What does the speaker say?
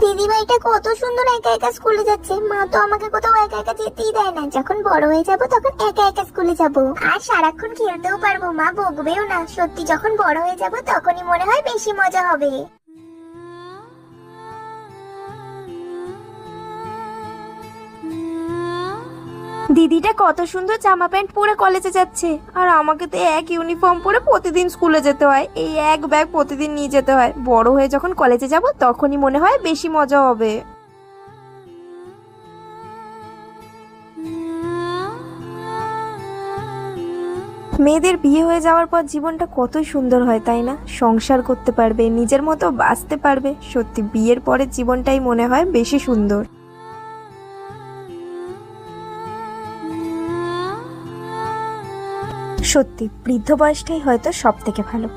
দিদিভাইটা কত সুন্দর একা একা স্কুলে যাচ্ছে। মা তো আমাকে কোথাও একা একা যেতেই দেয় না। যখন বড় হয়ে যাব তখন একা একা স্কুলে যাব, আর সারাক্ষণ খেলতেও পারবো, মা বকবেও না। সত্যি যখন বড় হয়ে যাব তখনই মনে হয় বেশি মজা হবে। দিদিটা কত সুন্দর জামা প্যান্ট পরে কলেজে যাচ্ছে, আর আমাকে তো এক ইউনিফর্ম পরে প্রতিদিন স্কুলে যেতে হয়। এই এক ব্যাগ প্রতিদিন নিয়ে যেতে হয়। বড় হয়ে যখন কলেজে যাব তখনই মনে হয় বেশি মজা হবে। মেয়েদের বিয়ে হয়ে যাওয়ার পর জীবনটা কতই সুন্দর হয়, তাই না? সংসার করতে পারবে, নিজের মতো বাঁচতে পারবে। সত্যি বিয়ের পরের জীবনটাই মনে হয় বেশি সুন্দর। সত্যি বৃদ্ধ বয়সটাই হয়তো সব থেকে ভালো।